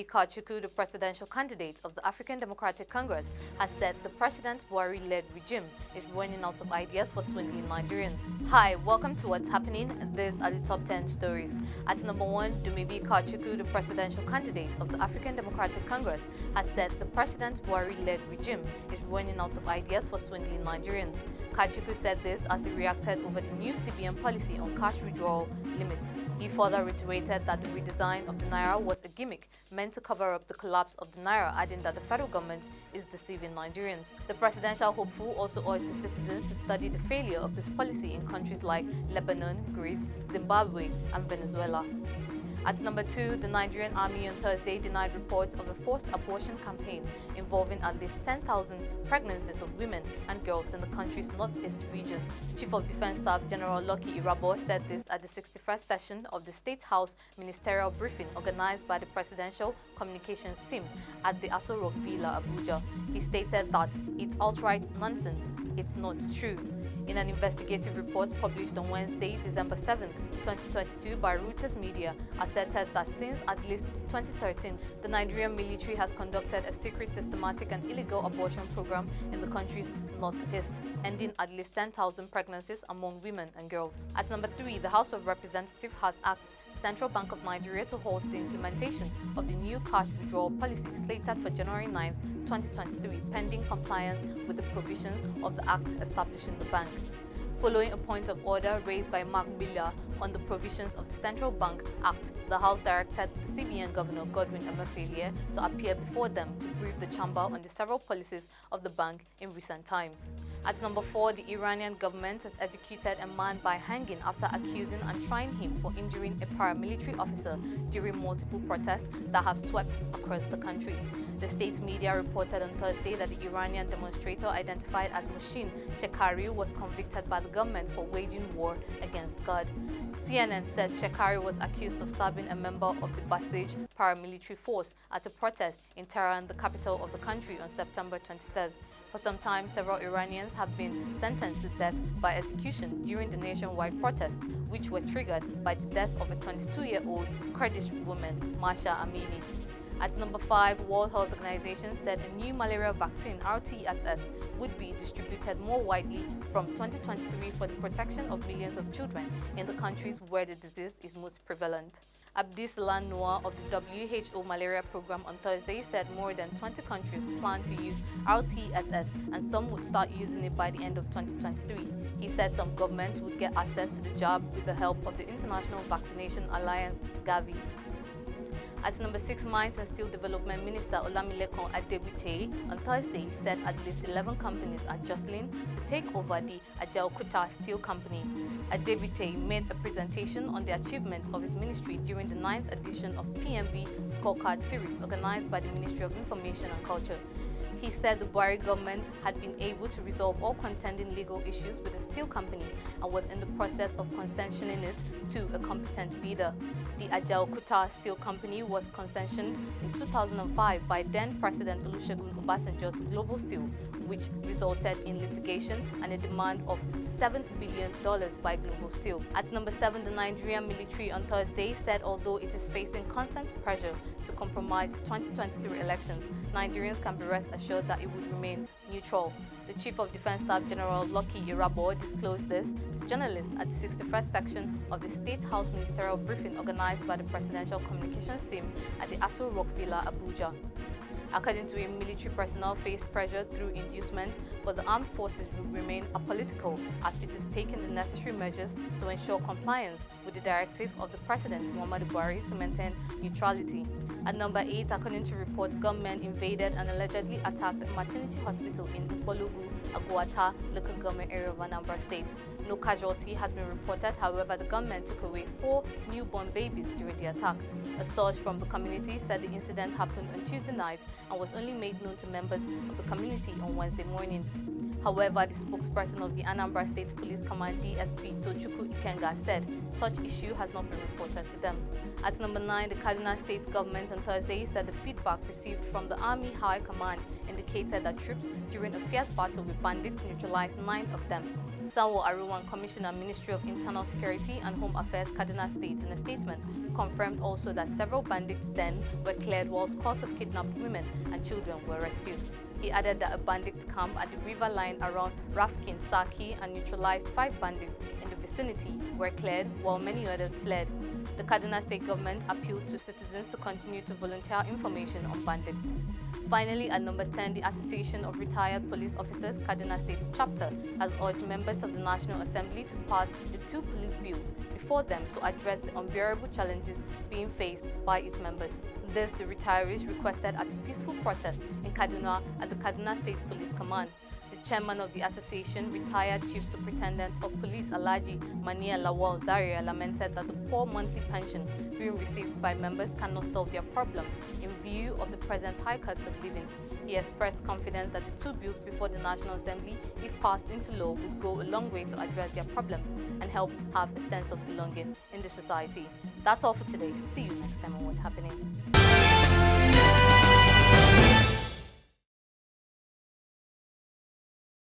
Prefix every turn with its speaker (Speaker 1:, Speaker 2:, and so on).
Speaker 1: Dumebi Kachikwu, the presidential candidate of the African Democratic Congress, has said the President Buhari-led regime is running out of ideas for swindling Nigerians. Hi, welcome to What's Happening. These are the top 10 stories. At number 1, Dumebi Kachikwu, the presidential candidate of the African Democratic Congress, has said the President Buhari-led regime is running out of ideas for swindling Nigerians. Kachikwu said this as he reacted over the new CBN policy on cash withdrawal limit. He further reiterated that the redesign of the Naira was a gimmick meant to cover up the collapse of the Naira, adding that the federal government is deceiving Nigerians. The presidential hopeful also urged the citizens to study the failure of this policy in countries like Lebanon, Greece, Zimbabwe, and Venezuela. At number 2, the Nigerian Army on Thursday denied reports of a forced abortion campaign involving at least 10,000 pregnancies of women and girls in the country's northeast region. Chief of Defense Staff General Lucky Irabor said this at the 61st session of the State House ministerial briefing organized by the Presidential Communications Team at the Aso Rock Villa, Abuja. He stated that it's outright nonsense. It's not true. In an investigative report published on Wednesday, December 7, 2022 by Reuters Media, asserted that since at least 2013, the Nigerian Military has conducted a secret, systematic and illegal abortion program in the country's northeast, ending at least 10,000 pregnancies among women and girls. At number 3, the House of Representatives has asked Central Bank of Nigeria to host the implementation of the new cash withdrawal policy slated for January 9, 2023, pending compliance with the provisions of the Act establishing the bank. Following a point of order raised by Mark Miller on the provisions of the Central Bank Act, the House directed the CBN Governor Godwin Emefiele to appear before them to brief the chamber on the several policies of the bank in recent times. At number 4, the Iranian government has executed a man by hanging after accusing and trying him for injuring a paramilitary officer during multiple protests that have swept across the country. The state's media reported on Thursday that the Iranian demonstrator identified as Mohsin Shekari was convicted by the government for waging war against God. CNN said Shekari was accused of stabbing a member of the Basij paramilitary force at a protest in Tehran, the capital of the country, on September 23rd. For some time, several Iranians have been sentenced to death by execution during the nationwide protests, which were triggered by the death of a 22-year-old Kurdish woman, Masha Amini. At number 5, World Health Organization said a new malaria vaccine, RTSS, would be distributed more widely from 2023 for the protection of millions of children in the countries where the disease is most prevalent. Abdisalan Noor of the WHO malaria program on Thursday said more than 20 countries plan to use RTSS and some would start using it by the end of 2023. He said some governments would get access to the jab with the help of the International Vaccination Alliance, Gavi. At number 6, Mines and Steel Development Minister Olamilekan Adegbite on Thursday said at least 11 companies are jostling to take over the Ajaokuta Steel Company. Adegbite made a presentation on the achievements of his ministry during the 9th edition of PMB Scorecard Series organized by the Ministry of Information and Culture. He said the Buhari government had been able to resolve all contending legal issues with the steel company and was in the process of concessioning it to a competent bidder. The Ajaokuta Steel Company was concessioned in 2005 by then-President Olusegun Obasanjo to Global Steel, which resulted in litigation and a demand of $7 billion by Global Steel. At number 7, the Nigerian Military on Thursday said although it is facing constant pressure to compromise the 2023 elections, Nigerians can be rest assured that it would remain neutral. The Chief of Defense Staff General Lucky Irabor disclosed this to journalists at the 61st section of the State House ministerial briefing organized by the Presidential Communications Team at the Aso Rock Villa, Abuja. According to him, military personnel face pressure through inducement, but the armed forces will remain apolitical as it is taking the necessary measures to ensure compliance with the directive of the President Muhammadu Buhari to maintain neutrality. At number 8, according to reports, gunmen invaded and allegedly attacked a maternity hospital in Upolugu, Aguata, local government area of Anambra State. No casualty has been reported, however, the gunmen took away 4 newborn babies during the attack. A source from the community said the incident happened on Tuesday night and was only made known to members of the community on Wednesday morning. However, the spokesperson of the Anambra State Police Command DSP Tochukwu Ikenga said such issue has not been reported to them. At number 9, the Kaduna State government on Thursday said the feedback received from the Army High Command indicated that troops during a fierce battle with bandits neutralized 9 of them. Sanwo Aruwan, Commissioner, Ministry of Internal Security and Home Affairs, Kaduna State, in a statement, confirmed also that several bandits then were cleared while scores of kidnapped women and children were rescued. He added that a bandit camp at the river line around Rafkin, Saki, and neutralized 5 bandits in the vicinity were cleared while many others fled. The Kaduna State government appealed to citizens to continue to volunteer information on bandits. Finally, at number 10, the Association of Retired Police Officers, Kaduna State chapter, has urged members of the National Assembly to pass the 2 police bills before them to address the unbearable challenges being faced by its members. This, the retirees requested at a peaceful protest in Kaduna at the Kaduna State Police Command. The chairman of the association, retired Chief Superintendent of Police Alhaji Mania Lawal Zaria, lamented that the poor monthly pension being received by members cannot solve their problems in view of the present high cost of living. He expressed confidence that the 2 bills before the National Assembly, if passed into law, would go a long way to address their problems and help have a sense of belonging in the society. That's all for today. See you next time.